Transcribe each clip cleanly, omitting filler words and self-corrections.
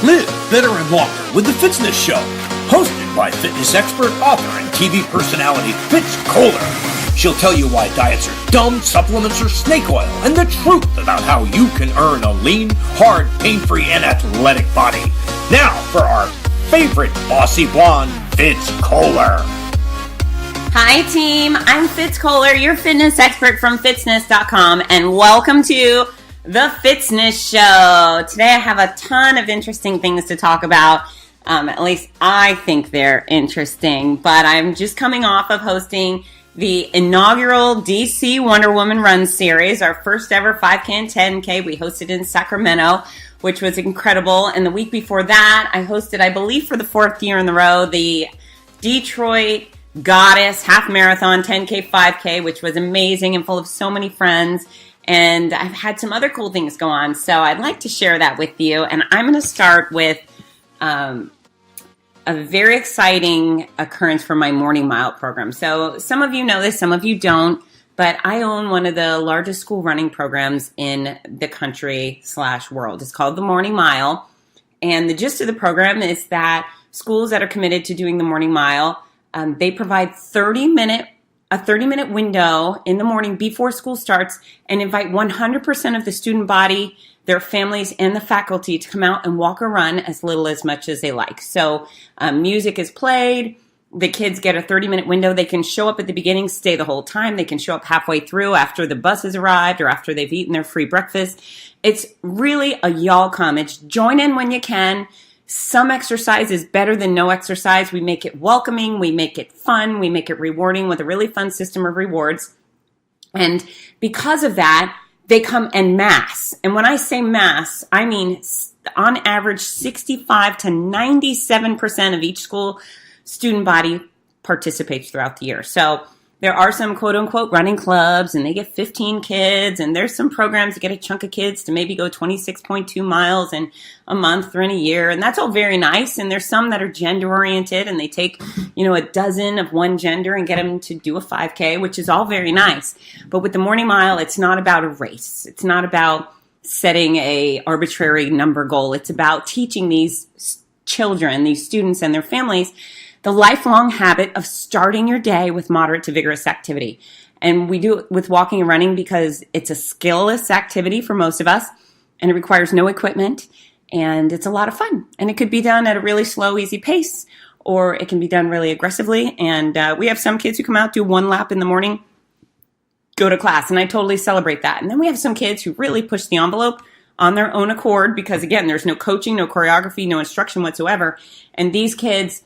Live better and longer with the Fitzness Show, hosted by fitness expert, author, and TV personality Fitz Koehler. She'll tell you why diets are dumb, supplements are snake oil, and the truth about how you can earn a lean, hard, pain-free, and athletic body. Now for our favorite bossy blonde, Fitz Koehler. Hi team, I'm Fitz Koehler, your fitness expert from Fitzness.com, and welcome to the Fitzness Show. Today I have a ton of interesting things to talk about. At least I think they're interesting, but I'm just coming off of hosting the inaugural DC Wonder Woman Run series, our first ever 5K and 10K. We hosted in Sacramento, which was incredible. And the week before that, I hosted, I believe for the fourth year in a row, the Detroit Goddess Half Marathon 10K, 5K, which was amazing and full of so many friends. And I've had some other cool things go on, so I'd like to share that with you. And I'm going to start with a very exciting occurrence for my Morning Mile program. So some of you know this, some of you don't, but I own one of the largest school running programs in the country/world. It's called the Morning Mile. And the gist of the program is that schools that are committed to doing the Morning Mile, they provide a 30-minute window in the morning before school starts and invite 100% of the student body, their families, and the faculty to come out and walk or run as little as much as they like. So music is played. The kids get a 30-minute window. They can show up at the beginning, stay the whole time. They can show up halfway through after the bus has arrived or after they've eaten their free breakfast. It's really a y'all come. It's join in when you can. Some exercise is better than no exercise. We make it welcoming. We make it fun. We make it rewarding with a really fun system of rewards. And because of that, they come en masse. And when I say mass, I mean on average 65 to 97% of each school student body participates throughout the year. So there are some quote-unquote running clubs, and they get 15 kids, and there's some programs that get a chunk of kids to maybe go 26.2 miles in a month or in a year, and that's all very nice. And there's some that are gender-oriented, and they take, a dozen of one gender and get them to do a 5K, which is all very nice. But with the Morning Mile, it's not about a race. It's not about setting a arbitrary number goal. It's about teaching these children, these students and their families, the lifelong habit of starting your day with moderate to vigorous activity. And we do it with walking and running because it's a skillless activity for most of us, and it requires no equipment, and it's a lot of fun. And it could be done at a really slow, easy pace, or it can be done really aggressively. And we have some kids who come out, do one lap in the morning, go to class, and I totally celebrate that. And then we have some kids who really push the envelope on their own accord because, again, there's no coaching, no choreography, no instruction whatsoever. And these kids,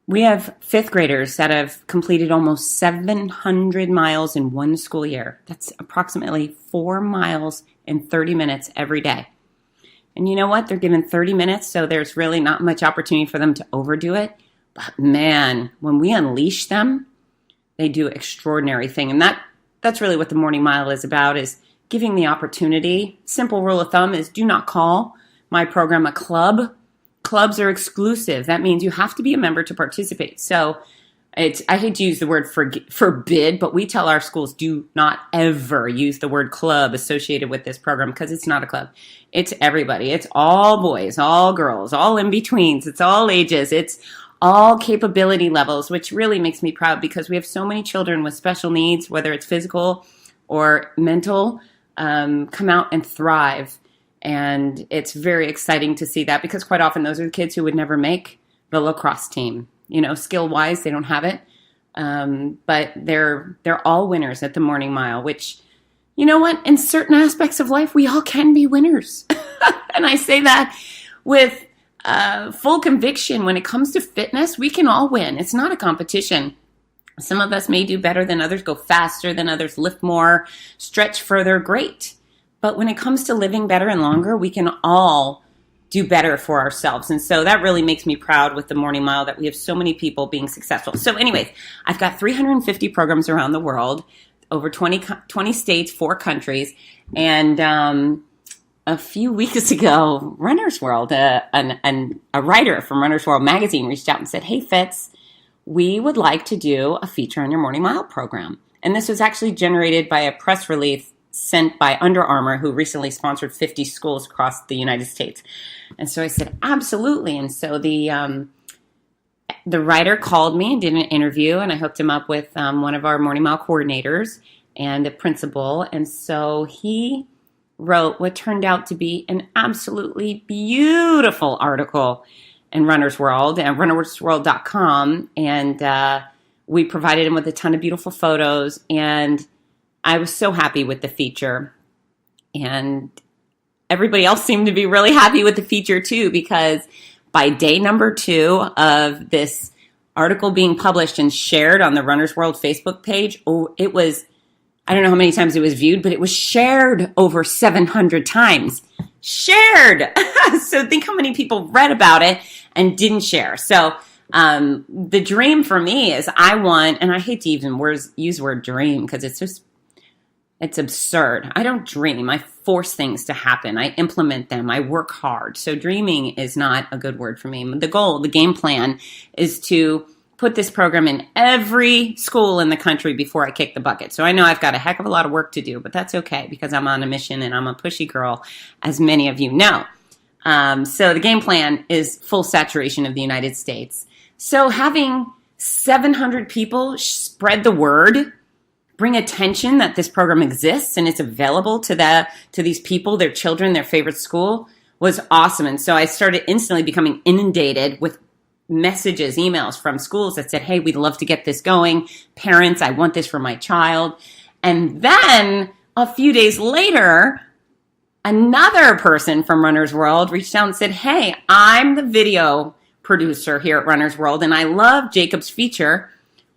we have fifth graders that have completed almost 700 miles in one school year. That's approximately 4 miles in 30 minutes every day. And you know what? They're given 30 minutes, so there's really not much opportunity for them to overdo it. But man, when we unleash them, they do extraordinary thing. And that's really what the Morning Mile is about, is giving the opportunity. Simple rule of thumb is do not call my program a club. Clubs are exclusive. That means you have to be a member to participate. So I hate to use the word forbid, but we tell our schools do not ever use the word club associated with this program because it's not a club. It's everybody. It's all boys, all girls, all in-betweens. It's all ages. It's all capability levels, which really makes me proud because we have so many children with special needs, whether it's physical or mental, come out and thrive. And it's very exciting to see that because quite often those are the kids who would never make the lacrosse team. Skill-wise, they don't have it. But they're all winners at the Morning Mile, which, you know what? In certain aspects of life, we all can be winners. And I say that with full conviction. When it comes to fitness, we can all win. It's not a competition. Some of us may do better than others, go faster than others, lift more, stretch further. Great. But when it comes to living better and longer, we can all do better for ourselves. And so that really makes me proud with the Morning Mile that we have so many people being successful. So anyways, I've got 350 programs around the world, over 20 states, 4 countries. And a few weeks ago, Runner's World, a writer from Runner's World magazine reached out and said, "Hey, Fitz, we would like to do a feature on your Morning Mile program." And this was actually generated by a press release sent by Under Armour, who recently sponsored 50 schools across the United States. And so I said, absolutely. And so the writer called me and did an interview, and I hooked him up with one of our Morning Mile coordinators and the principal. And so he wrote what turned out to be an absolutely beautiful article in Runner's World at runnersworld.com. And we provided him with a ton of beautiful photos. And I was so happy with the feature. And everybody else seemed to be really happy with the feature too, because by day number 2 of this article being published and shared on the Runner's World Facebook page, it was, I don't know how many times it was viewed, but it was shared over 700 times. Shared! So think how many people read about it and didn't share. So the dream for me is I want, and I hate to even use the word dream because it's absurd. I don't dream. I force things to happen. I implement them. I work hard. So dreaming is not a good word for me. The goal, the game plan, is to put this program in every school in the country before I kick the bucket. So I know I've got a heck of a lot of work to do, but that's okay because I'm on a mission and I'm a pushy girl, as many of you know. So the game plan is full saturation of the United States. So having 700 people spread the word, bring attention that this program exists and it's available to these people, their children, their favorite school, was awesome. And so I started instantly becoming inundated with messages, emails from schools that said, hey, we'd love to get this going. Parents, I want this for my child. And then a few days later, another person from Runner's World reached out and said, hey, I'm the video producer here at Runner's World, and I love Jacob's feature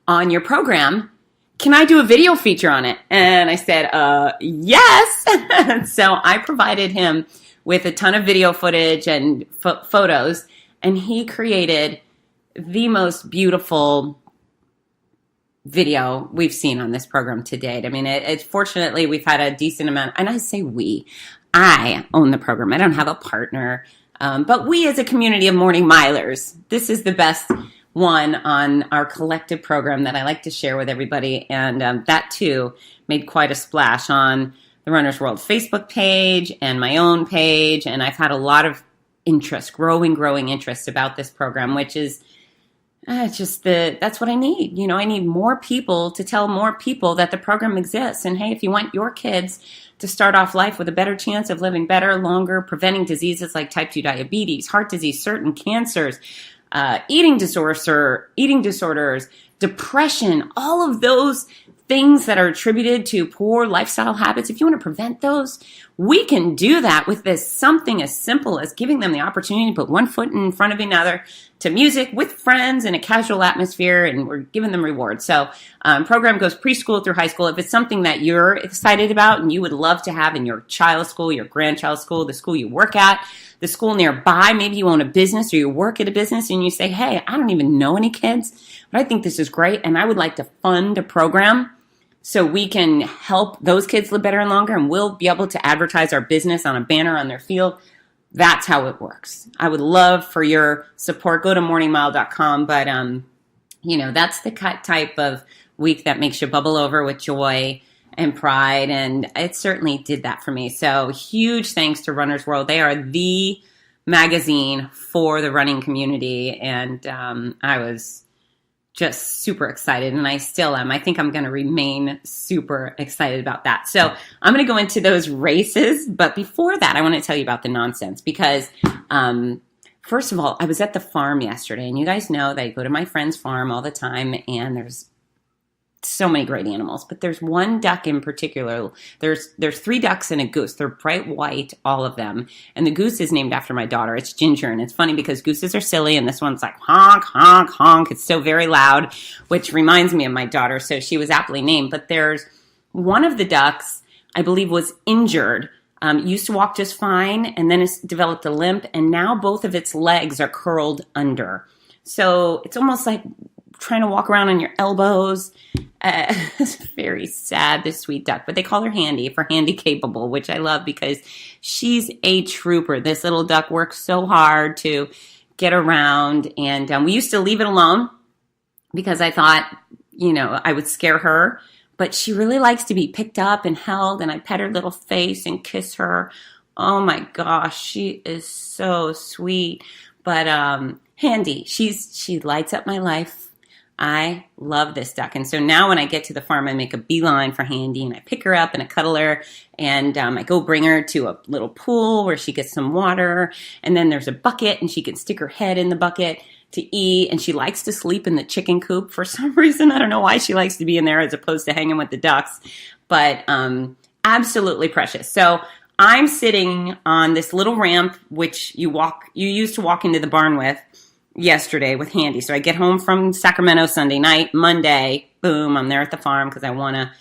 on your program. Can I do a video feature on it? And I said, yes. So I provided him with a ton of video footage and photos, and he created the most beautiful video we've seen on this program to date. I mean, fortunately, we've had a decent amount, and I say I own the program. I don't have a partner, but we as a community of morning milers, this is the best one on our collective program that I like to share with everybody. And that too made quite a splash on the Runner's World Facebook page and my own page. And I've had a lot of interest, growing interest about this program, which is that's what I need. You know, I need more people to tell more people that the program exists. And hey, if you want your kids to start off life with a better chance of living better, longer, preventing diseases like type 2 diabetes, heart disease, certain cancers, eating disorders, depression, all of those things that are attributed to poor lifestyle habits, if you want to prevent those, we can do that with this something as simple as giving them the opportunity to put one foot in front of another to music with friends in a casual atmosphere, and we're giving them rewards. So program goes preschool through high school. If it's something that you're excited about and you would love to have in your child's school, your grandchild's school, the school you work at, the school nearby, maybe you own a business or you work at a business and you say, hey, I don't even know any kids, but I think this is great and I would like to fund a program so we can help those kids live better and longer, and we'll be able to advertise our business on a banner on their field. That's how it works. I would love for your support. Go to morningmile.com, but that's the type of week that makes you bubble over with joy and pride, and it certainly did that for me. So huge thanks to Runner's World. They are the magazine for the running community, and I was just super excited, and I still am. I think I'm going to remain super excited about that. So I'm going to go into those races, but before that, I want to tell you about the nonsense because, first of all, I was at the farm yesterday, and you guys know that I go to my friend's farm all the time, and there's so many great animals, but there's one duck in particular. There's 3 ducks and a goose. They're bright white, all of them. And the goose is named after my daughter. It's Ginger. And it's funny because gooses are silly. And this one's like honk, honk, honk. It's so very loud, which reminds me of my daughter. So she was aptly named. But there's one of the ducks, I believe, was injured. Used to walk just fine. And then it's developed a limp. And now both of its legs are curled under. So it's almost like trying to walk around on your elbows. It's very sad, this sweet duck, but they call her Handy for handy capable, which I love because she's a trooper. This little duck works so hard to get around, and we used to leave it alone because I thought, I would scare her, but she really likes to be picked up and held, and I pet her little face and kiss her. Oh my gosh, she is so sweet. But Handy, she lights up my life. I love this duck. And so now when I get to the farm, I make a beeline for Handy, and I pick her up and I cuddle her, and I go bring her to a little pool where she gets some water, and then there's a bucket and she can stick her head in the bucket to eat, and she likes to sleep in the chicken coop for some reason. I don't know why she likes to be in there as opposed to hanging with the ducks, but absolutely precious. So I'm sitting on this little ramp, which you used to walk into the barn with yesterday with Handy. So I get home from Sacramento Sunday night, Monday, boom, I'm there at the farm because I want to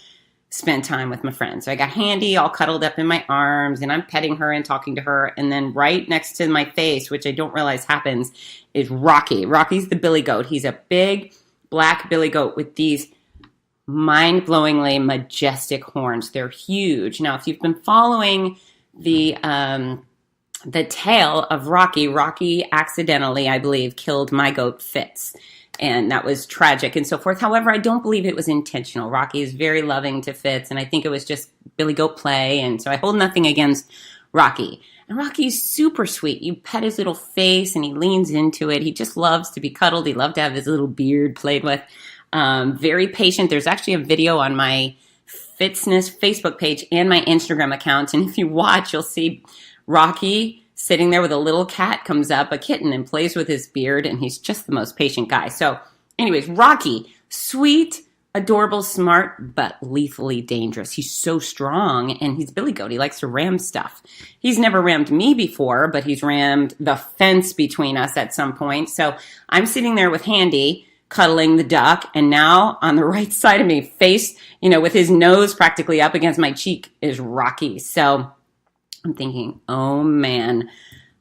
spend time with my friends. So I got Handy all cuddled up in my arms, and I'm petting her and talking to her. And then right next to my face, which I don't realize happens, is Rocky. Rocky's the billy goat. He's a big black billy goat with these mind-blowingly majestic horns. They're huge. Now, if you've been following the tale of Rocky accidentally, I believe, killed my goat Fitz. And that was tragic and so forth. However, I don't believe it was intentional. Rocky is very loving to Fitz, and I think it was just billy goat play. And so I hold nothing against Rocky. And Rocky's super sweet. You pet his little face, and he leans into it. He just loves to be cuddled. He loves to have his little beard played with. Very patient. There's actually a video on my Fitzness Facebook page and my Instagram account. And if you watch, you'll see Rocky sitting there with a little cat, comes up, a kitten, and plays with his beard, and he's just the most patient guy. So anyways, Rocky, sweet, adorable, smart, but lethally dangerous. He's so strong, and he's billy goat. He likes to ram stuff. He's never rammed me before, but he's rammed the fence between us at some point. So I'm sitting there with Handy, cuddling the duck, and now on the right side of me, face, with his nose practically up against my cheek, is Rocky. So I'm thinking, oh man,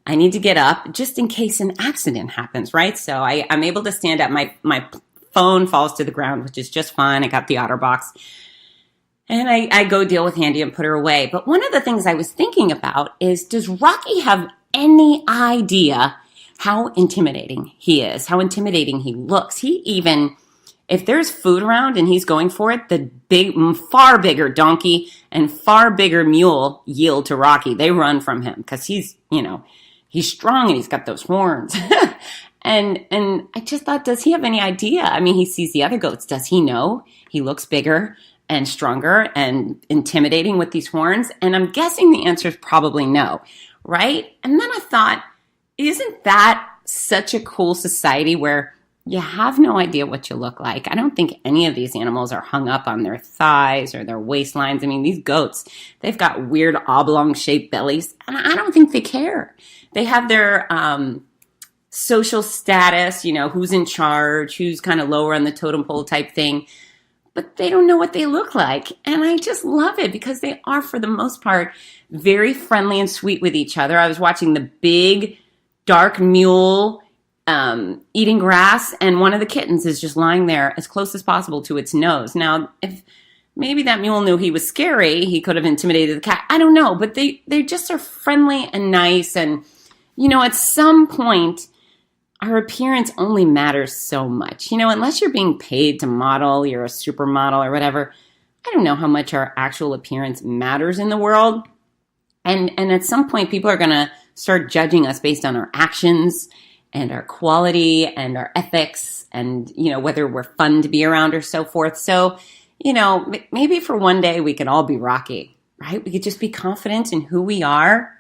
I need to get up just in case an accident happens, right? So I'm able to stand up. My phone falls to the ground, which is just fine. I got the OtterBox. And I go deal with Handy and put her away. But one of the things I was thinking about is, does Rocky have any idea how intimidating he is, how intimidating he looks? If there's food around and he's going for it, the far bigger donkey and far bigger mule yield to Rocky. They run from him because he's strong and he's got those horns. and I just thought, does he have any idea? I mean, he sees the other goats. Does he know he looks bigger and stronger and intimidating with these horns? And I'm guessing the answer is probably no, right? And then I thought, isn't that such a cool society where you have no idea what you look like? I don't think any of these animals are hung up on their thighs or their waistlines. I mean, these goats, they've got weird oblong-shaped bellies, and I don't think they care. They have their social status, who's in charge, who's kind of lower on the totem pole type thing, but they don't know what they look like. And I just love it because they are, for the most part, very friendly and sweet with each other. I was watching the big, dark mule eating grass, and one of the kittens is just lying there as close as possible to its nose. Now, if maybe that mule knew he was scary, he could have intimidated the cat. I don't know, but they just are friendly and nice. And, at some point, our appearance only matters so much. Unless you're being paid to model, you're a supermodel or whatever, I don't know how much our actual appearance matters in the world. And at some point, people are going to start judging us based on our actions and our quality and our ethics and, whether we're fun to be around or so forth. So, maybe for one day we could all be Rocky, right? We could just be confident in who we are.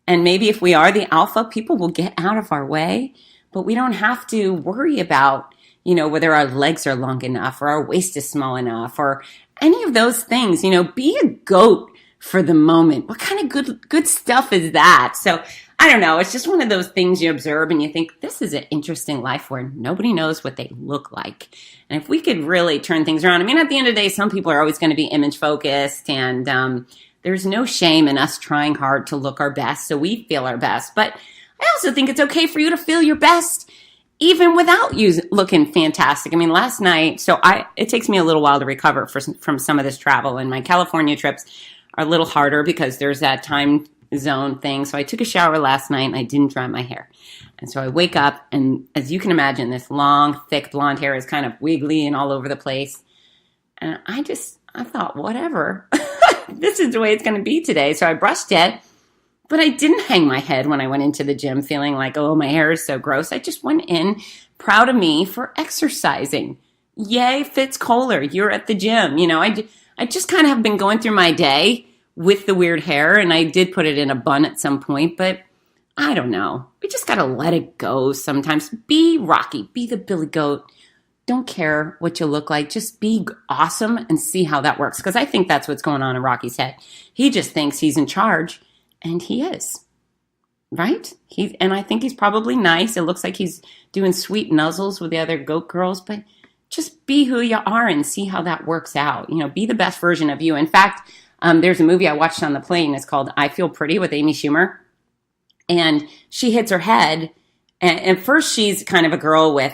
And maybe if we are the alpha, people will get out of our way, but we don't have to worry about, whether our legs are long enough or our waist is small enough or any of those things. Be a goat for the moment. What kind of good stuff is that? So I don't know. It's just one of those things you observe and you think, this is an interesting life where nobody knows what they look like. And if we could really turn things around, I mean, at the end of the day, some people are always going to be image focused, and there's no shame in us trying hard to look our best so we feel our best. But I also think it's okay for you to feel your best even without you looking fantastic. I mean, last night, it takes me a little while to recover from some of this travel, and my California trips are a little harder because there's that time zone thing. So I took a shower last night and I didn't dry my hair. And so I wake up, and as you can imagine, this long, thick blonde hair is kind of wiggly and all over the place. And I'm I thought, whatever. This is the way it's going to be today. So I brushed it, but I didn't hang my head when I went into the gym feeling like, oh, my hair is so gross. I just went in proud of me for exercising. Yay, Fitz Koehler, you're at the gym. I just kind of have been going through my day with the weird hair, and I did put it in a bun at some point, but I don't know. We just got to let it go sometimes. Be Rocky. Be the Billy Goat. Don't care what you look like. Just be awesome and see how that works. Because I think that's what's going on in Rocky's head. He just thinks he's in charge, and he is. Right? And I think he's probably nice. It looks like he's doing sweet nuzzles with the other goat girls. But just be who you are and see how that works out. Be the best version of you. In fact, there's a movie I watched on the plane. It's called I Feel Pretty with Amy Schumer. And she hits her head. And first, she's kind of a girl with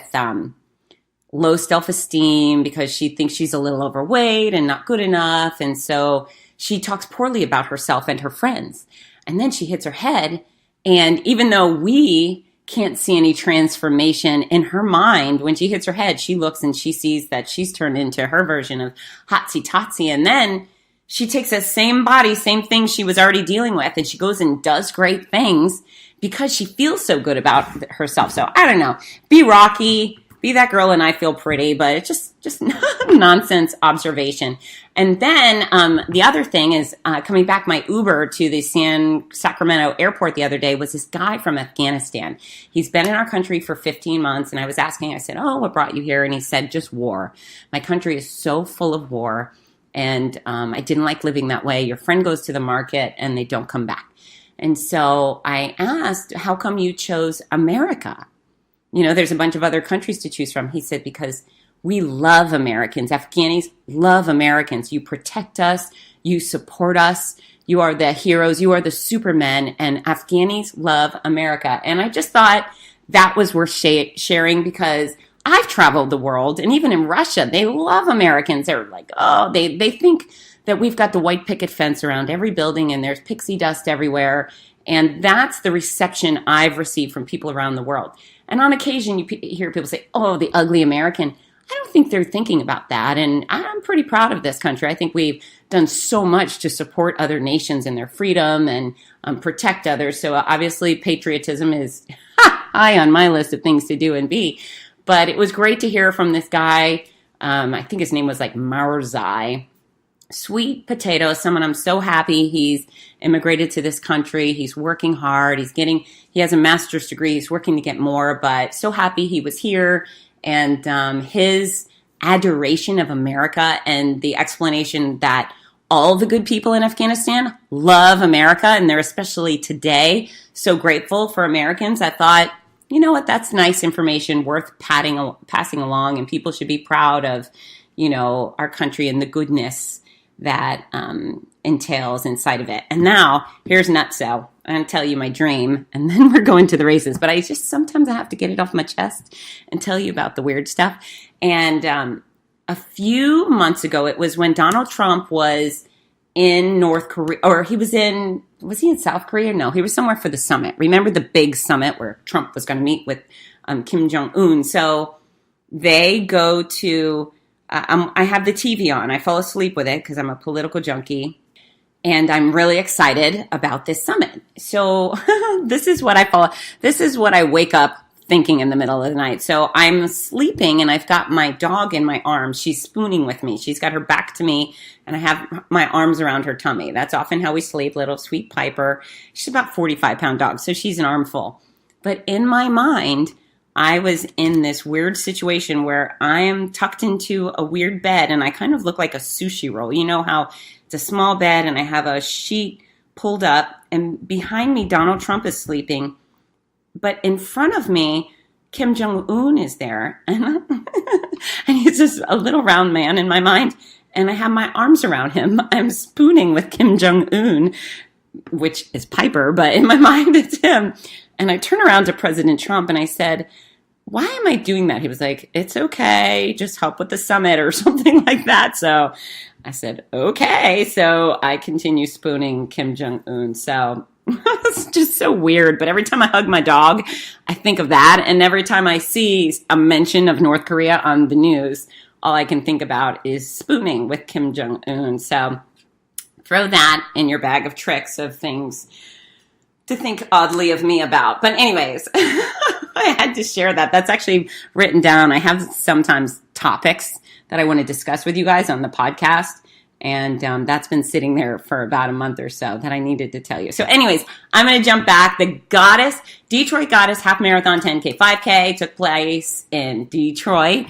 low self-esteem because she thinks she's a little overweight and not good enough. And so she talks poorly about herself and her friends. And then she hits her head. And even though we can't see any transformation in her mind, when she hits her head, she looks and she sees that she's turned into her version of Hotsy Totsy. And then she takes that same body, same thing she was already dealing with, and she goes and does great things because she feels so good about herself. So I don't know. Be Rocky. Be that girl and I Feel Pretty, but it's just nonsense observation. And then the other thing is coming back, my Uber to the Sacramento airport the other day was this guy from Afghanistan. He's been in our country for 15 months, and I was asking, I said, oh, what brought you here? And he said, just war. My country is so full of war, and I didn't like living that way. Your friend goes to the market, and they don't come back. And so I asked, how come you chose America? There's a bunch of other countries to choose from. He said, because we love Americans. Afghanis love Americans. You protect us. You support us. You are the heroes. You are the supermen. And Afghanis love America. And I just thought that was worth sharing because I've traveled the world. And even in Russia, they love Americans. They're like, oh, they think that we've got the white picket fence around every building and there's pixie dust everywhere. And that's the reception I've received from people around the world. And on occasion, you hear people say, oh, the ugly American. I don't think they're thinking about that. And I'm pretty proud of this country. I think we've done so much to support other nations and their freedom and protect others. So obviously, patriotism is high on my list of things to do and be. But it was great to hear from this guy. I think his name was like Marzai. Sweet potato, someone I'm so happy he's immigrated to this country. He's working hard. He has a master's degree. He's working to get more, but so happy he was here. And his adoration of America and the explanation that all the good people in Afghanistan love America, and they're especially today so grateful for Americans. I thought, you know what, that's nice information worth passing along, and people should be proud of, our country and the goodness that entails inside of it. And now, here's Nutso. I'm going to tell you my dream, and then we're going to the races. But sometimes I have to get it off my chest and tell you about the weird stuff. And a few months ago, it was when Donald Trump was in North Korea, or was he in South Korea? No, he was somewhere for the summit. Remember the big summit where Trump was going to meet with Kim Jong-un? So they go to... I have the TV on. I fall asleep with it because I'm a political junkie. And I'm really excited about this summit. So this is what I wake up thinking in the middle of the night. So I'm sleeping and I've got my dog in my arms. She's spooning with me. She's got her back to me and I have my arms around her tummy. That's often how we sleep. Little sweet Piper. She's about 45-pound dog. So she's an armful. But in my mind, I was in this weird situation where I am tucked into a weird bed and I kind of look like a sushi roll. You know how it's a small bed and I have a sheet pulled up and behind me Donald Trump is sleeping. But in front of me, Kim Jong-un is there. And he's just a little round man in my mind. And I have my arms around him. I'm spooning with Kim Jong-un, which is Piper, but in my mind it's him. And I turn around to President Trump and I said, why am I doing that? He was like, it's okay. Just help with the summit or something like that. So I said, okay. So I continue spooning Kim Jong-un. So it's just so weird. But every time I hug my dog, I think of that. And every time I see a mention of North Korea on the news all I can think about is spooning with Kim Jong-un. So throw that in your bag of tricks of things to think oddly of me about. But anyways, I had to share that. That's actually written down. I have sometimes topics that I want to discuss with you guys on the podcast. And that's been sitting there for about a month or so that I needed to tell you. So anyways, I'm going to jump back. The Detroit Goddess Half Marathon 10K 5K took place in Detroit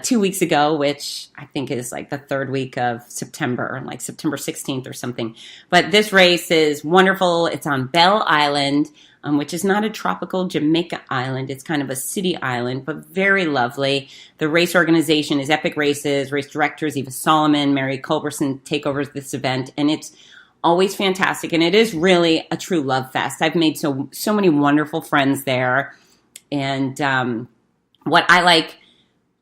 2 weeks ago, which I think is like the third week of September, like September 16th or something. But this race is wonderful. It's on Belle Island, which is not a tropical Jamaica island. It's kind of a city island, but very lovely. The race organization is Epic Races. Race directors Eva Solomon, Mary Culberson take over this event, and it's always fantastic. And it is really a true love fest. I've made so many wonderful friends there. And what I like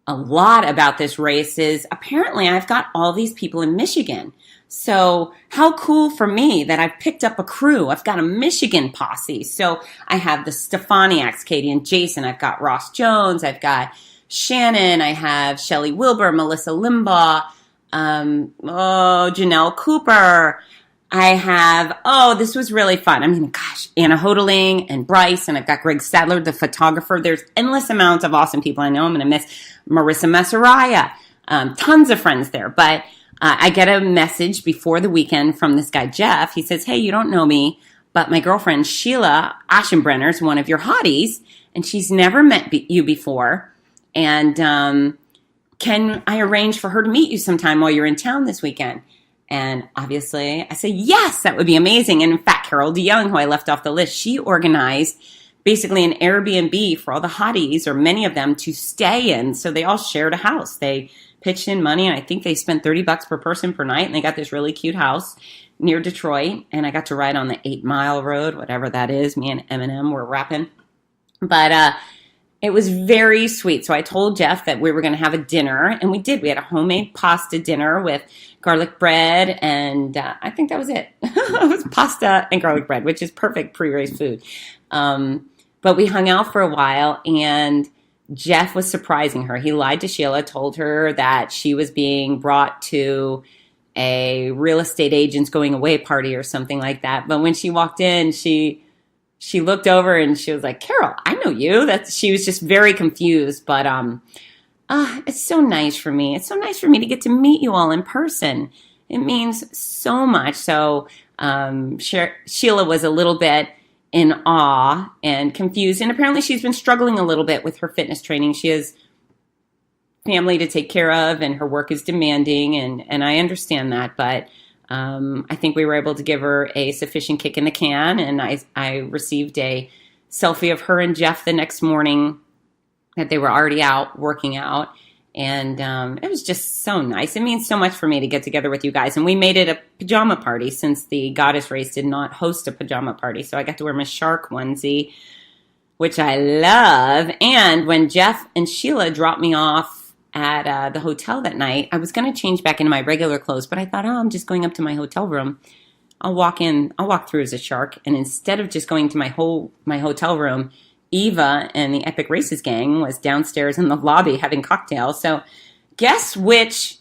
a lot about this race is apparently I've got all these people in Michigan. So how cool for me that I've picked up a crew. I've got a Michigan posse. So I have the Stefaniaks, Katie and Jason. I've got Ross Jones. I've got Shannon. I have Shelley Wilbur, Melissa Limbaugh, Janelle Cooper. I have, this was really fun. I mean, gosh, Anna Hodeling and Bryce, and I've got Greg Sadler, the photographer. There's endless amounts of awesome people. I know I'm going to miss Marissa Messaraya. Tons of friends there. But I get a message before the weekend from this guy, Jeff. He says, hey, you don't know me, but my girlfriend, Sheila Aschenbrenner, is one of your hotties, and she's never met you before. And can I arrange for her to meet you sometime while you're in town this weekend? And obviously, I say, yes, that would be amazing. And in fact, Carol DeYoung, who I left off the list, she organized basically an Airbnb for all the hotties, or many of them, to stay in. So they all shared a house. They pitched in money, and I think they spent $30 per person per night, and they got this really cute house near Detroit. And I got to ride on the 8 Mile Road, whatever that is. Me and Eminem were rapping. But it was very sweet. So I told Jeff that we were going to have a dinner, and we did. We had a homemade pasta dinner with garlic bread, and I think that was it. It was pasta and garlic bread, which is perfect pre-race food. But we hung out for a while, and Jeff was surprising her. He lied to Sheila, told her that she was being brought to a real estate agent's going away party or something like that. But when she walked in, she looked over and she was like, Carol, I know you. She was just very confused. But it's so nice for me. It's so nice for me to get to meet you all in person. It means so much. So Sheila was a little bit in awe and confused. And apparently she's been struggling a little bit with her fitness training. She has family to take care of, and her work is demanding, and I understand that. But I think we were able to give her a sufficient kick in the can, and I received a selfie of her and Jeff the next morning that they were already out working out. And it was just so nice. It means so much for me to get together with you guys. And we made it a pajama party, since the Goddess race did not host a pajama party. So I got to wear my shark onesie, which I love. And when Jeff and Sheila dropped me off at the hotel that night, I was going to change back into my regular clothes. But I thought, I'm just going up to my hotel room. I'll walk through as a shark. And instead of just going to my hotel room, Eva and the Epic Races gang was downstairs in the lobby having cocktails. So guess which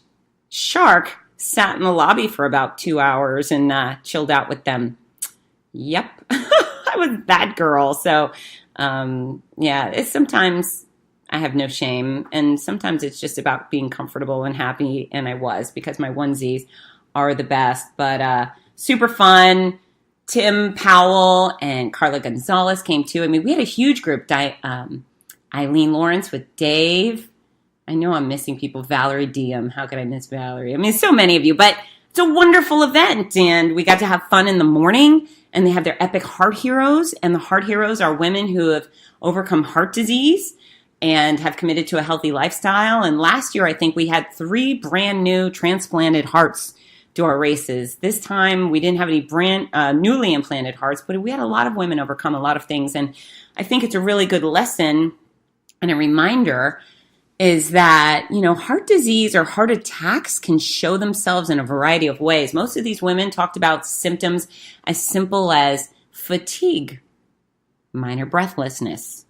shark sat in the lobby for about 2 hours and chilled out with them? Yep, I was that girl. So it's sometimes I have no shame, and sometimes it's just about being comfortable and happy, and I was, because my onesies are the best. But super fun. Tim Powell and Carla Gonzalez came too. I mean, we had a huge group. Eileen Lawrence with Dave. I know I'm missing people. Valerie Diem. How could I miss Valerie? I mean, so many of you, but it's a wonderful event. And we got to have fun in the morning, and they have their epic heart heroes. And the heart heroes are women who have overcome heart disease and have committed to a healthy lifestyle. And last year, I think we had 3 brand new transplanted hearts to our races. This time we didn't have any newly implanted hearts, but we had a lot of women overcome a lot of things. And I think it's a really good lesson and a reminder is that, heart disease or heart attacks can show themselves in a variety of ways. Most of these women talked about symptoms as simple as fatigue, minor breathlessness,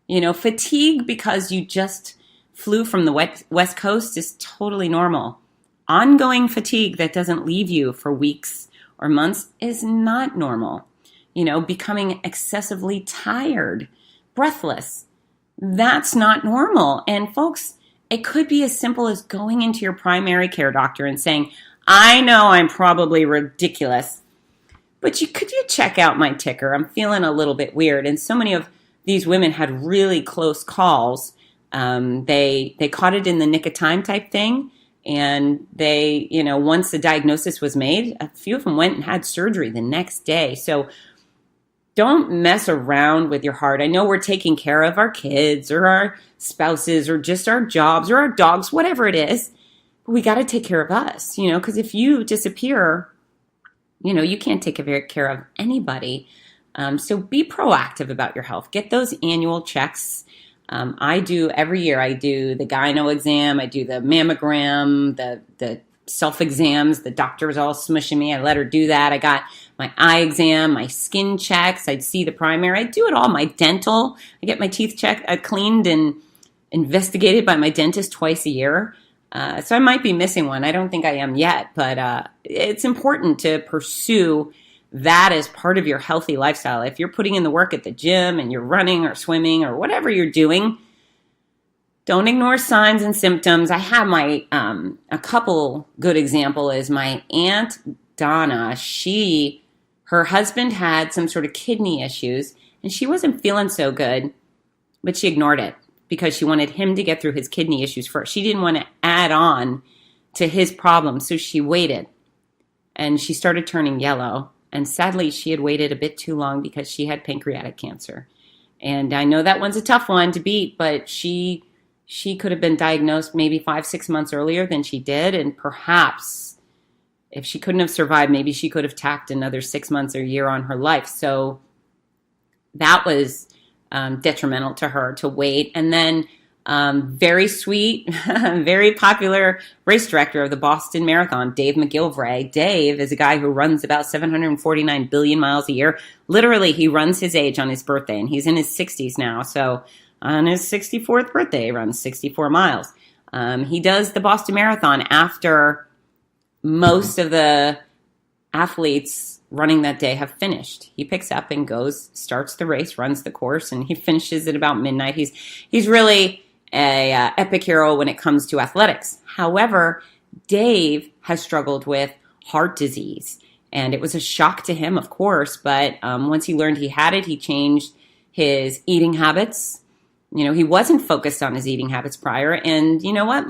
fatigue because you just flu from the West Coast is totally normal. Ongoing fatigue that doesn't leave you for weeks or months is not normal. Becoming excessively tired, breathless, that's not normal. And folks, it could be as simple as going into your primary care doctor and saying, I know I'm probably ridiculous, but could you check out my ticker? I'm feeling a little bit weird. And so many of these women had really close calls. They caught it in the nick of time type thing. And they, once the diagnosis was made, a few of them went and had surgery the next day. So don't mess around with your heart. I know we're taking care of our kids or our spouses or just our jobs or our dogs, whatever it is. But we got to take care of us, because if you disappear, you can't take care of anybody. So be proactive about your health. Get those annual checks. Every year I do the gyno exam, I do the mammogram, the self-exams. The doctor's all smushing me. I let her do that. I got my eye exam, my skin checks. I'd see the primary. I do it all. My dental. I get my teeth cleaned and investigated by my dentist twice a year. So I might be missing one. I don't think I am yet, but it's important to pursue that as part of your healthy lifestyle. If you're putting in the work at the gym and you're running or swimming or whatever you're doing, don't ignore signs and symptoms. I have a couple good example is my Aunt Donna. Her husband had some sort of kidney issues and she wasn't feeling so good, but she ignored it because she wanted him to get through his kidney issues first. She didn't want to add on to his problems, so she waited and she started turning yellow. And sadly, she had waited a bit too long because she had pancreatic cancer. And I know that one's a tough one to beat, but she could have been diagnosed maybe 5-6 months earlier than she did. And perhaps if she couldn't have survived, maybe she could have tacked another 6 months or a year on her life. So that was detrimental to her to wait. And then very sweet, very popular race director of the Boston Marathon, Dave McGilvray. Dave is a guy who runs about 749 billion miles a year. Literally, he runs his age on his birthday, and he's in his 60s now. So on his 64th birthday, he runs 64 miles. He does the Boston Marathon after most of the athletes running that day have finished. He picks up and goes, starts the race, runs the course, and he finishes at about midnight. He's really a epic hero when it comes to athletics. However, Dave has struggled with heart disease, and it was a shock to him, of course, but once he learned he had it, he changed his eating habits. He wasn't focused on his eating habits prior, and you know what?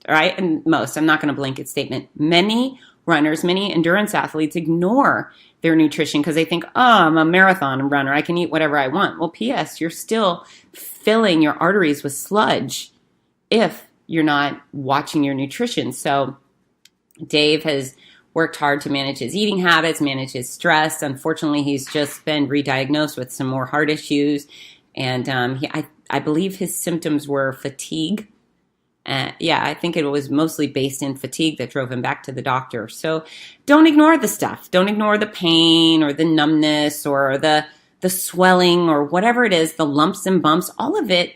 I'm not going to blanket statement. Many runners, many endurance athletes ignore their nutrition because they think, I'm a marathon runner. I can eat whatever I want. Well, P.S., you're still filling your arteries with sludge if you're not watching your nutrition. So Dave has worked hard to manage his eating habits, manage his stress. Unfortunately, he's just been re-diagnosed with some more heart issues. And I believe his symptoms were fatigue. I think it was mostly based in fatigue that drove him back to the doctor. So don't ignore the stuff. Don't ignore the pain or the numbness or the swelling or whatever it is, the lumps and bumps, all of it.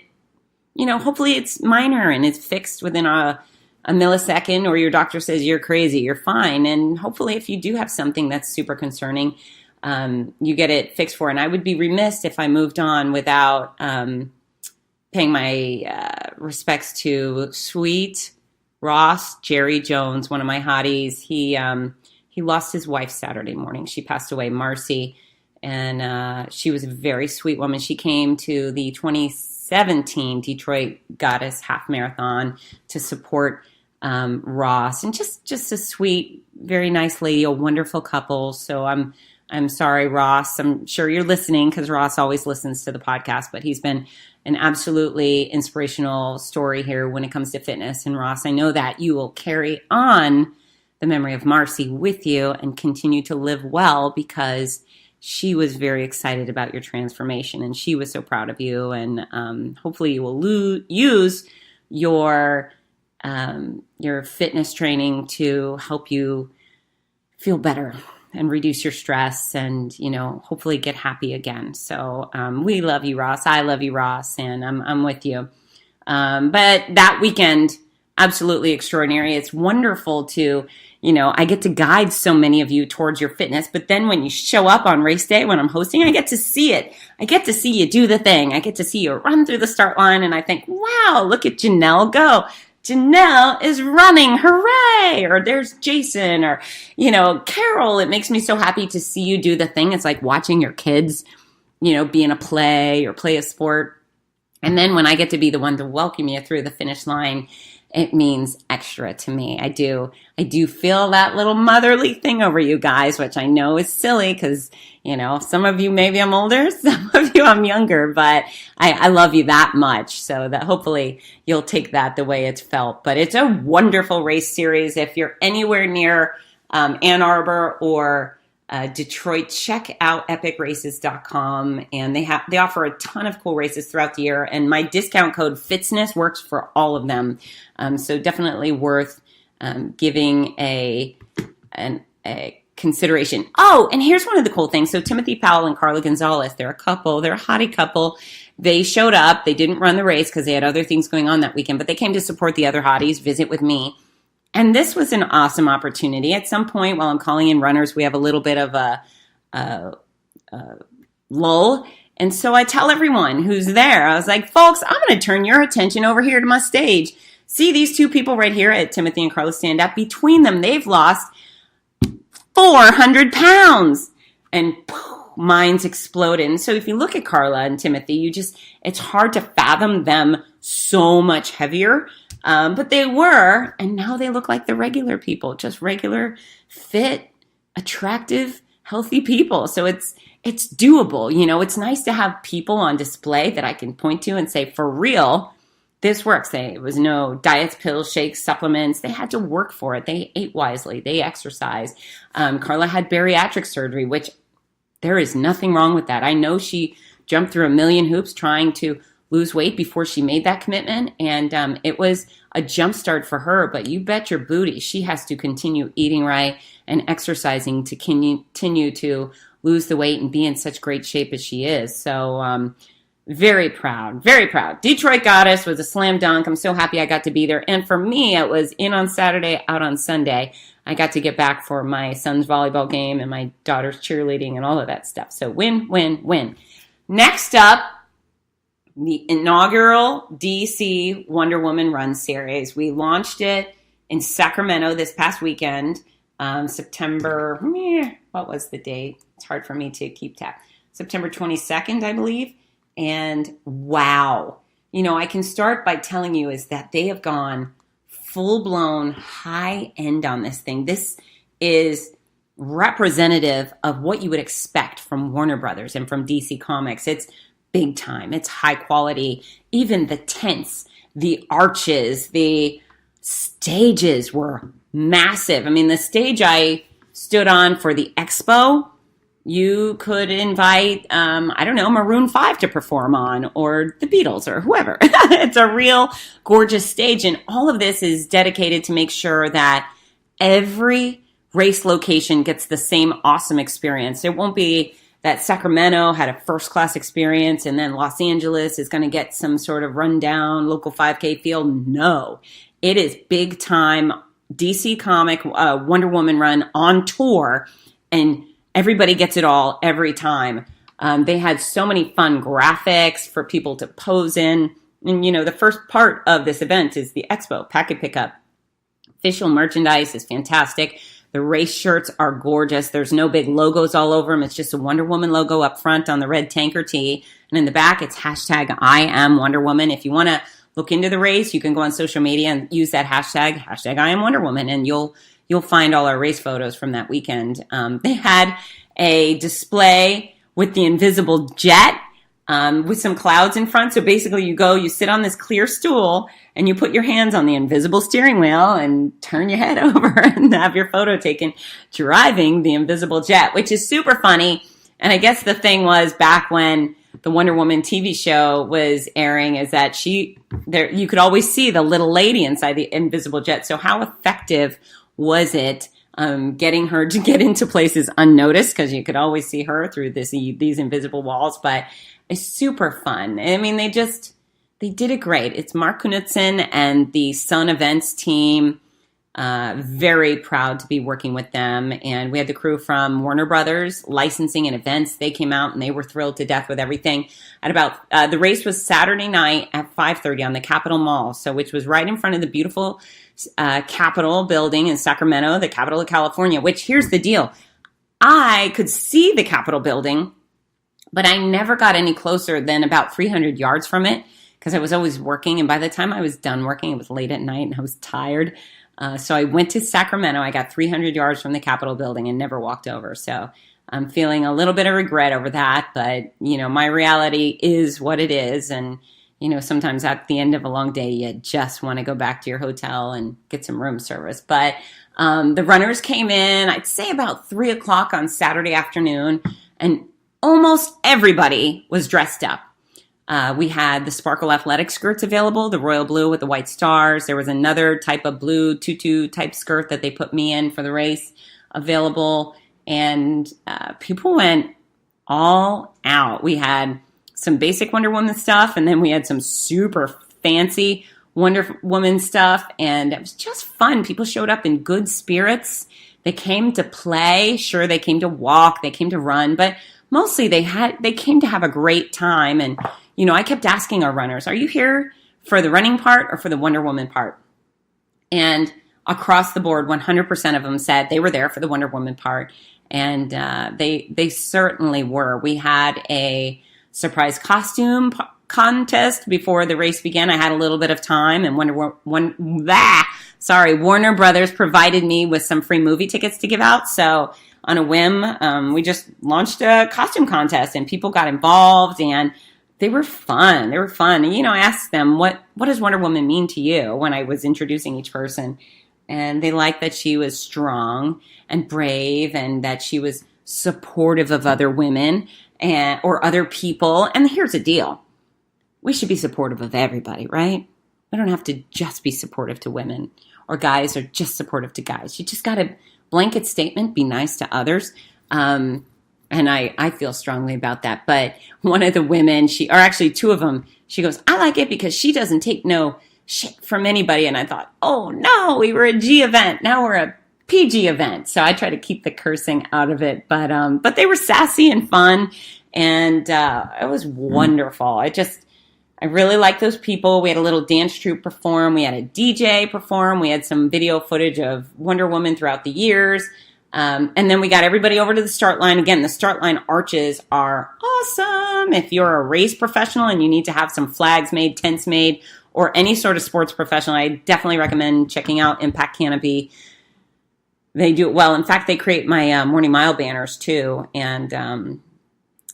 Hopefully it's minor and it's fixed within a millisecond, or your doctor says you're crazy, you're fine. And hopefully if you do have something that's super concerning, you get it fixed for. And I would be remiss if I moved on without paying my respects to sweet Ross Jerry Jones, one of my hotties. He lost his wife Saturday morning. She passed away, Marcy, and she was a very sweet woman. She came to the 2017 Detroit Goddess Half Marathon to support Ross, and just a sweet, very nice lady, a wonderful couple. So I'm sorry, Ross. I'm sure you're listening because Ross always listens to the podcast, but he's been an absolutely inspirational story here when it comes to fitness. And Ross, I know that you will carry on the memory of Marcy with you and continue to live well because she was very excited about your transformation and she was so proud of you. And hopefully you will use your fitness training to help you feel better and reduce your stress and, hopefully get happy again. So we love you, Ross. I love you, Ross, and I'm with you. But that weekend, absolutely extraordinary. It's wonderful to, I get to guide so many of you towards your fitness. But then when you show up on race day, when I'm hosting, I get to see it. I get to see you do the thing. I get to see you run through the start line. And I think, wow, look at Janelle go. Janelle is running. Hooray. Or there's Jason or, Carol. It makes me so happy to see you do the thing. It's like watching your kids, be in a play or play a sport. And then when I get to be the one to welcome you through the finish line, it means extra to me. I do feel that little motherly thing over you guys, which I know is silly because, some of you, maybe I'm older, some of you I'm younger, but I love you that much. So that hopefully you'll take that the way it's felt. But it's a wonderful race series. If you're anywhere near Ann Arbor or Detroit, check out epicraces.com, and they offer a ton of cool races throughout the year, and my discount code Fitzness works for all of them. So definitely worth giving a consideration. Oh, and here's one of the cool things. So Timothy Powell and Carla Gonzalez, they're a couple, they're a hottie couple. They showed up. They didn't run the race because they had other things going on that weekend, but they came to support the other hotties, visit with me. And this was an awesome opportunity. At some point while I'm calling in runners, we have a little bit of a lull. And so I tell everyone who's there, I was like, folks, I'm going to turn your attention over here to my stage. See these two people right here at Timothy and Carla stand up. Between them, they've lost 400 pounds. And minds exploded. And so if you look at Carla and Timothy, it's hard to fathom them so much heavier. But they were, and now they look like the regular people, just regular, fit, attractive, healthy people. So it's doable. It's nice to have people on display that I can point to and say, for real, this works. It was no diets, pills, shakes, supplements. They had to work for it. They ate wisely. They exercised. Carla had bariatric surgery, which there is nothing wrong with that. I know she jumped through a million hoops trying to lose weight before she made that commitment. And it was a jump start for her, but you bet your booty she has to continue eating right and exercising to continue to lose the weight and be in such great shape as she is. So very proud, very proud. Detroit Goddess was a slam dunk. I'm so happy I got to be there. And for me, it was in on Saturday, out on Sunday. I got to get back for my son's volleyball game and my daughter's cheerleading and all of that stuff. So win, win, win. Next up, the inaugural DC Wonder Woman Run series. We launched it in Sacramento this past weekend, September, what was the date? It's hard for me to keep track. September 22nd, I believe. And wow, I can start by telling you is that they have gone full-blown high end on this thing. This is representative of what you would expect from Warner Brothers and from DC Comics. It's big time. It's high quality. Even the tents, the arches, the stages were massive. I mean, the stage I stood on for the expo, you could invite, Maroon 5 to perform on, or the Beatles, or whoever. It's a real gorgeous stage. And all of this is dedicated to make sure that every race location gets the same awesome experience. It won't be that Sacramento had a first-class experience and then Los Angeles is going to get some sort of rundown local 5K feel. No, it is big-time DC comic Wonder Woman run on tour, and everybody gets it all every time. They had so many fun graphics for people to pose in. And, the first part of this event is the expo, packet pickup. Official merchandise is fantastic. The race shirts are gorgeous. There's no big logos all over them. It's just a Wonder Woman logo up front on the red tanker tee. And in the back, it's hashtag I am Wonder Woman. If you want to look into the race, you can go on social media and use that hashtag I am Wonder Woman, and you'll find all our race photos from that weekend. They had a display with the invisible jet with some clouds in front. So basically you sit on this clear stool and you put your hands on the invisible steering wheel and turn your head over and have your photo taken driving the invisible jet, which is super funny. And I guess the thing was, back when the Wonder Woman TV show was airing, is that you could always see the little lady inside the invisible jet. So how effective was it getting her to get into places unnoticed, because you could always see her through these invisible walls? But it's super fun. I mean, they did it great. It's Mark Knudsen and the Sun Events team. Very proud to be working with them. And we had the crew from Warner Brothers Licensing and Events. They came out and they were thrilled to death with everything. At about the race was Saturday night at 5:30 on the Capitol Mall, so which was right in front of the beautiful Capitol building in Sacramento, the capital of California. Which here's the deal: I could see the Capitol building, but I never got any closer than about 300 yards from it because I was always working. And by the time I was done working, it was late at night and I was tired. So I went to Sacramento. I got 300 yards from the Capitol building and never walked over. So I'm feeling a little bit of regret over that. But, my reality is what it is. And, sometimes at the end of a long day, you just want to go back to your hotel and get some room service. But the runners came in, I'd say about 3 o'clock on Saturday afternoon, and almost everybody was dressed up. We had the sparkle athletic skirts available, the royal blue with the white stars. There was another type of blue tutu type skirt that they put me in for the race available. And people went all out. We had some basic Wonder Woman stuff, and then we had some super fancy Wonder Woman stuff. And it was just fun. People showed up in good spirits. They came to play. Sure, they came to walk. They came to run. But mostly they came to have a great time. And I kept asking our runners, are you here for the running part or for the Wonder Woman part? And across the board, 100% of them said they were there for the Wonder Woman part. And they certainly were. We had a surprise costume contest before the race began. I had a little bit of time, and Warner Brothers provided me with some free movie tickets to give out. So on a whim, we just launched a costume contest, and people got involved, and they were fun. And, I asked them, what does Wonder Woman mean to you when I was introducing each person? And they liked that she was strong and brave and that she was supportive of other women or other people. And here's the deal. We should be supportive of everybody, right? We don't have to just be supportive to women or guys or just supportive to guys. You just got a blanket statement, be nice to others. And I feel strongly about that. But one of the women, two of them, she goes, I like it because she doesn't take no shit from anybody. And I thought, oh no, we were a G event. Now we're a PG event. So I try to keep the cursing out of it. But they were sassy and fun. And it was wonderful. I really like those people. We had a little dance troupe perform. We had a DJ perform. We had some video footage of Wonder Woman throughout the years. And then we got everybody over to the start line. Again, the start line arches are awesome. If you're a race professional and you need to have some flags made, tents made, or any sort of sports professional, I definitely recommend checking out Impact Canopy. They do it well. In fact, they create my Morning Mile banners too, and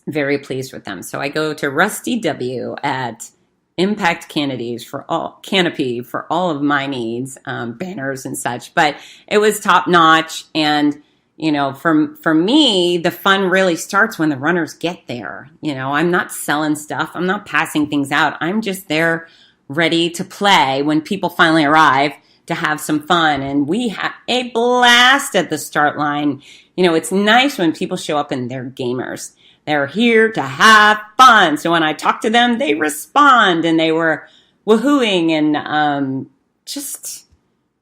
very pleased with them. So I go to Rusty W at Impact Canopy for all of my needs, banners and such. But it was top notch, and for me, the fun really starts when the runners get there. I'm not selling stuff. I'm not passing things out. I'm just there ready to play when people finally arrive to have some fun. And we had a blast at the start line. It's nice when people show up and they're gamers. They're here to have fun. So when I talk to them, they respond, and they were woohooing, and just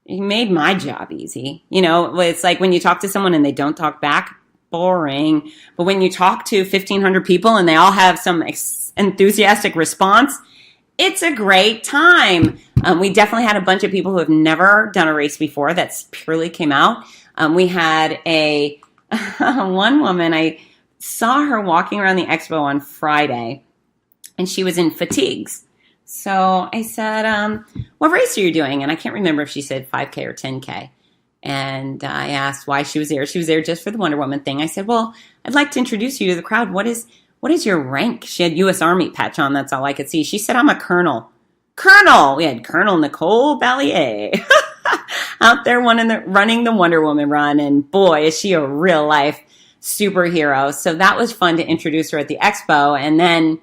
it made my job easy. It's like when you talk to someone and they don't talk back, boring. But when you talk to 1,500 people and they all have some enthusiastic response, it's a great time. We definitely had a bunch of people who have never done a race before that purely came out. We had one woman, I saw her walking around the expo on Friday, and she was in fatigues. So I said, what race are you doing? And I can't remember if she said 5K or 10K. And I asked why she was there. She was there just for the Wonder Woman thing. I said, well, I'd like to introduce you to the crowd. What is your rank? She had U.S. Army patch on. That's all I could see. She said, I'm a colonel. Colonel! We had Colonel Nicole Ballier out there running the Wonder Woman run. And boy, is she a real life superhero. So that was fun to introduce her at the expo. And then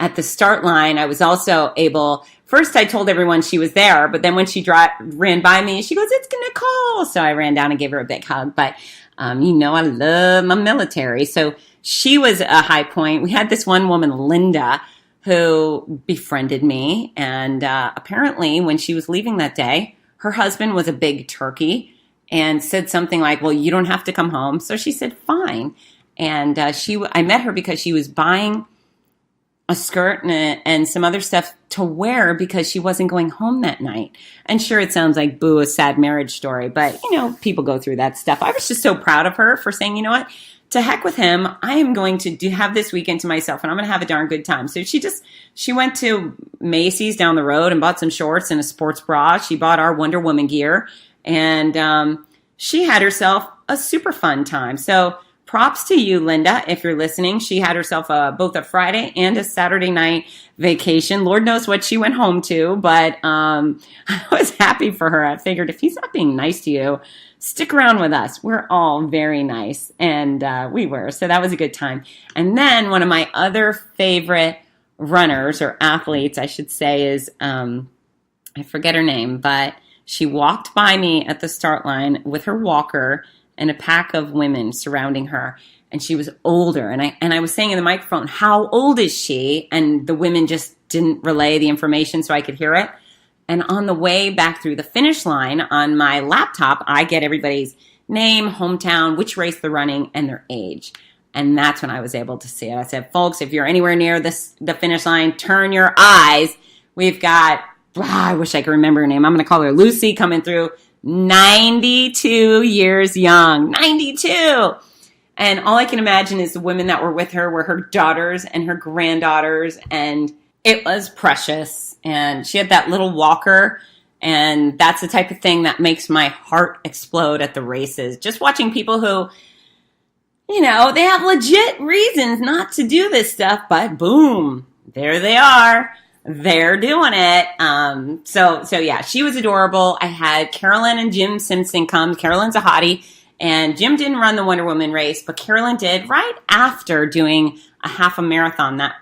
at the start line, I was also able, first I told everyone she was there, but then when she ran by me, she goes, it's Nicole. So I ran down and gave her a big hug. But I love my military. So she was a high point. We had this one woman, Linda, who befriended me. And apparently when she was leaving that day, her husband was a big turkey and said something like, well, you don't have to come home. So she said, fine. And I met her because she was buying a skirt and some other stuff to wear because she wasn't going home that night. And sure, it sounds like, boo, a sad marriage story, but, people go through that stuff. I was just so proud of her for saying, you know what, to heck with him. I am going to have this weekend to myself, and I'm going to have a darn good time. So she went to M.S.E.S. down the road and bought some shorts and a sports bra. She bought our Wonder Woman gear, and she had herself a super fun time. So props to you, Linda, if you're listening. She had herself both a Friday and a Saturday night vacation. Lord knows what she went home to, but I was happy for her. I figured if he's not being nice to you, stick around with us. We're all very nice, and we were. So that was a good time. And then one of my other favorite runners, or athletes, I should say, is, I forget her name, but she walked by me at the start line with her walker and a pack of women surrounding her. And she was older. And I was saying in the microphone, how old is she? And the women just didn't relay the information so I could hear it. And on the way back through the finish line on my laptop, I get everybody's name, hometown, which race they're running, and their age. And that's when I was able to see it. I said, folks, if you're anywhere near the finish line, turn your eyes. We've got, I wish I could remember her name. I'm going to call her Lucy, coming through, 92 years young. 92! And all I can imagine is the women that were with her were her daughters and her granddaughters, and it was precious. And she had that little walker, and that's the type of thing that makes my heart explode at the races. Just watching people who, they have legit reasons not to do this stuff, but boom, there they are. They're doing it. So yeah, she was adorable. I had Carolyn and Jim Simpson come. Carolyn's a hottie, and Jim didn't run the Wonder Woman race, but Carolyn did right after doing a half marathon that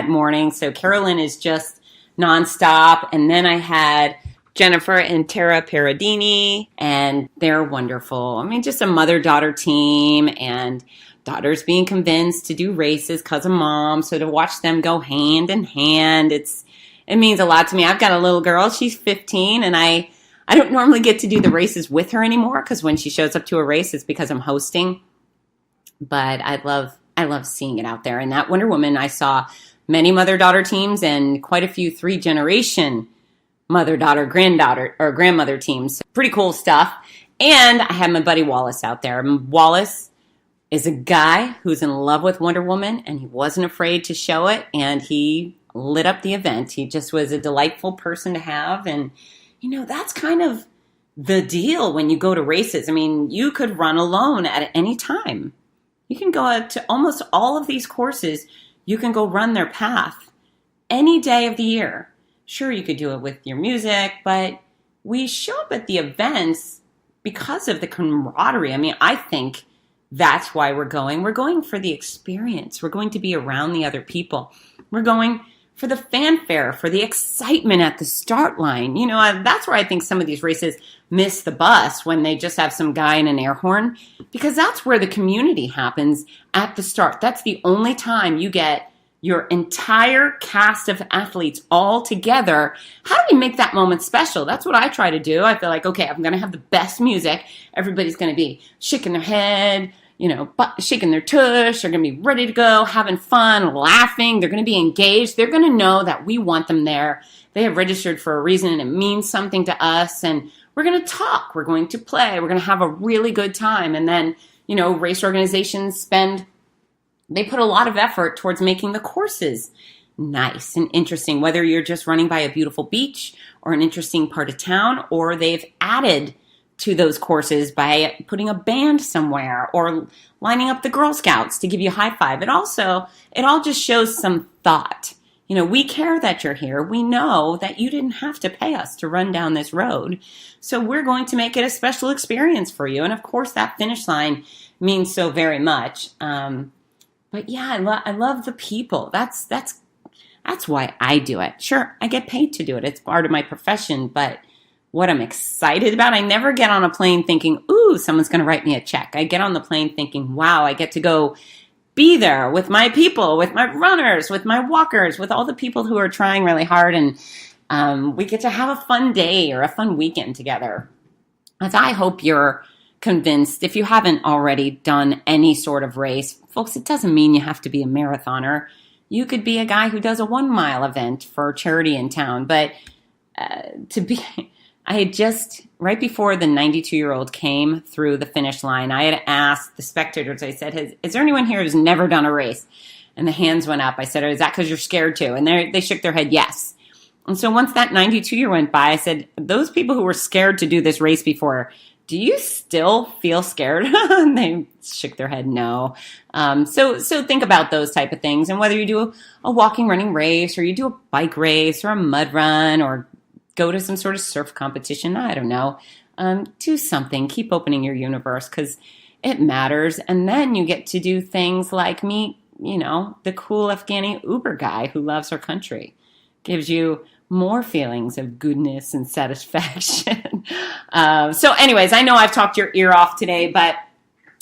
morning. So Carolyn is just nonstop. And then I had Jennifer and Tara Paradini, and they're wonderful. I mean, just a mother-daughter team, and daughters being convinced to do races because of mom. So to watch them go hand in hand, it means a lot to me. I've got a little girl. She's 15, and I don't normally get to do the races with her anymore because when she shows up to a race, it's because I'm hosting. But I love seeing it out there. And that Wonder Woman, I saw many mother-daughter teams and quite a few 3-generation mother-daughter, granddaughter, or grandmother teams. Pretty cool stuff. And I had my buddy Wallace out there. Wallace is a guy who's in love with Wonder Woman, and he wasn't afraid to show it, and he lit up the event. He just was a delightful person to have, and, that's kind of the deal when you go to races. I mean, you could run alone at any time. You can go to almost all of these courses. You can go run their path any day of the year. Sure, you could do it with your music, but we show up at the events because of the camaraderie. I mean, I think that's why we're going. We're going for the experience. We're going to be around the other people. We're going for the fanfare, for the excitement at the start line. That's where I think some of these races miss the bus, when they just have some guy in an air horn, because that's where the community happens at the start. That's the only time you get your entire cast of athletes all together. How do we make that moment special? That's what I try to do. I feel like, okay, I'm going to have the best music. Everybody's going to be shaking their head, shaking their tush. They're going to be ready to go, having fun, laughing. They're going to be engaged. They're going to know that we want them there. They have registered for a reason, and it means something to us. And we're going to talk. We're going to play. We're going to have a really good time. And then, race organizations they put a lot of effort towards making the courses nice and interesting, whether you're just running by a beautiful beach or an interesting part of town, or they've added to those courses by putting a band somewhere or lining up the Girl Scouts to give you a high five. It all just shows some thought. We care that you're here. We know that you didn't have to pay us to run down this road. So we're going to make it a special experience for you. And of course, that finish line means so very much. But yeah, I love the people. That's why I do it. Sure, I get paid to do it. It's part of my profession, but what I'm excited about, I never get on a plane thinking, ooh, someone's going to write me a check. I get on the plane thinking, wow, I get to go be there with my people, with my runners, with my walkers, with all the people who are trying really hard. And we get to have a fun day or a fun weekend together. As I hope you're convinced, if you haven't already done any sort of race, folks, it doesn't mean you have to be a marathoner. You could be a guy who does a 1 mile event for charity in town. But I had just, right before the 92-year-old came through the finish line, I had asked the spectators, I said, is there anyone here who's never done a race? And the hands went up. I said, is that because you're scared too? And they shook their head, yes. And so once that 92-year went by, I said, those people who were scared to do this race before, do you still feel scared? And they shook their head, no. So think about those type of things. And whether you do a walking, running race, or you do a bike race, or a mud run, or go to some sort of surf competition, I don't know. Do something. Keep opening your universe because it matters. And then you get to do things like meet, the cool Afghani Uber guy who loves our country. Gives you more feelings of goodness and satisfaction. So anyways, I know I've talked your ear off today, but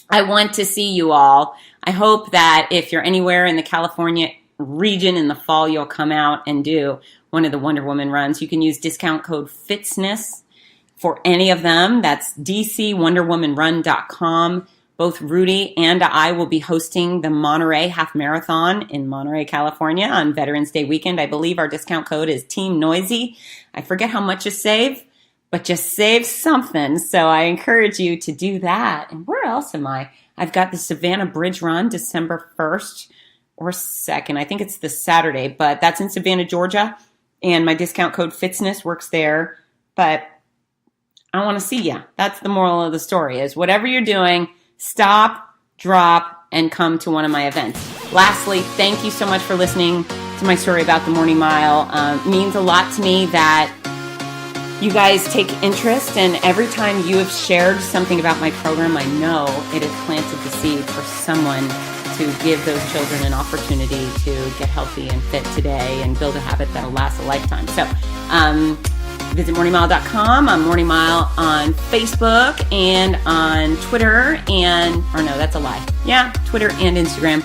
I want to see you all. I hope that if you're anywhere in the California region in the fall, you'll come out and do one of the Wonder Woman runs. You can use discount code Fitzness for any of them. That's dcwonderwomanrun.com. Both Rudy and I will be hosting the Monterey Half Marathon in Monterey, California on Veterans Day weekend. I believe our discount code is Team Noisy. I forget how much you save, but just save something. So I encourage you to do that. And where else am I? I've got the Savannah Bridge Run December 1st or 2nd. I think it's the Saturday, but that's in Savannah, Georgia. And my discount code Fitzness works there. But I want to see you. That's the moral of the story is whatever you're doing, stop, drop, and come to one of my events. Lastly, thank you so much for listening to my story about the morning mile. It means a lot to me that you guys take interest, and every time you have shared something about my program, I know it has planted the seed for someone to give those children an opportunity to get healthy and fit today and build a habit that'll last a lifetime. So, visit morningmile.com. I'm Morning Mile on Facebook and on Twitter that's a lie. Yeah, Twitter and Instagram.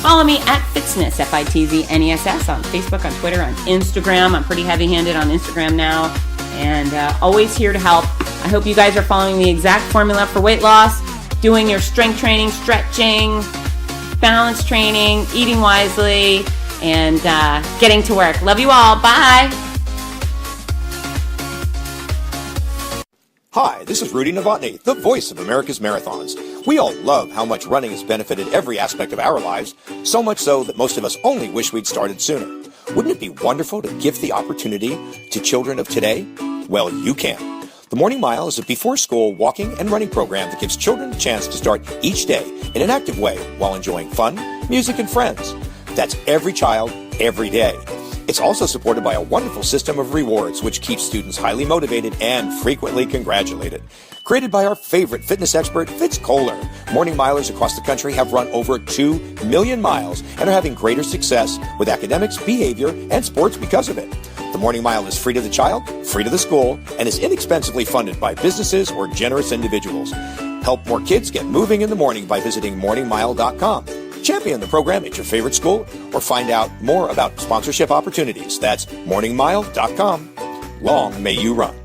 Follow me at Fitzness, Fitzness, on Facebook, on Twitter, on Instagram. I'm pretty heavy-handed on Instagram now and always here to help. I hope you guys are following the exact formula for weight loss, doing your strength training, stretching, balance training, eating wisely, and getting to work. Love you all. Bye. Hi, this is Rudy Novotny, the voice of America's Marathons. We all love how much running has benefited every aspect of our lives, so much so that most of us only wish we'd started sooner. Wouldn't it be wonderful to gift the opportunity to children of today? Well, you can. The Morning Mile is a before-school walking and running program that gives children a chance to start each day in an active way while enjoying fun, music, and friends. That's every child, every day. It's also supported by a wonderful system of rewards, which keeps students highly motivated and frequently congratulated. Created by our favorite fitness expert, Fitz Koehler, morning milers across the country have run over 2 million miles and are having greater success with academics, behavior, and sports because of it. The Morning Mile is free to the child, free to the school, and is inexpensively funded by businesses or generous individuals. Help more kids get moving in the morning by visiting morningmile.com. Champion the program at your favorite school or find out more about sponsorship opportunities. That's morningmile.com. Long may you run.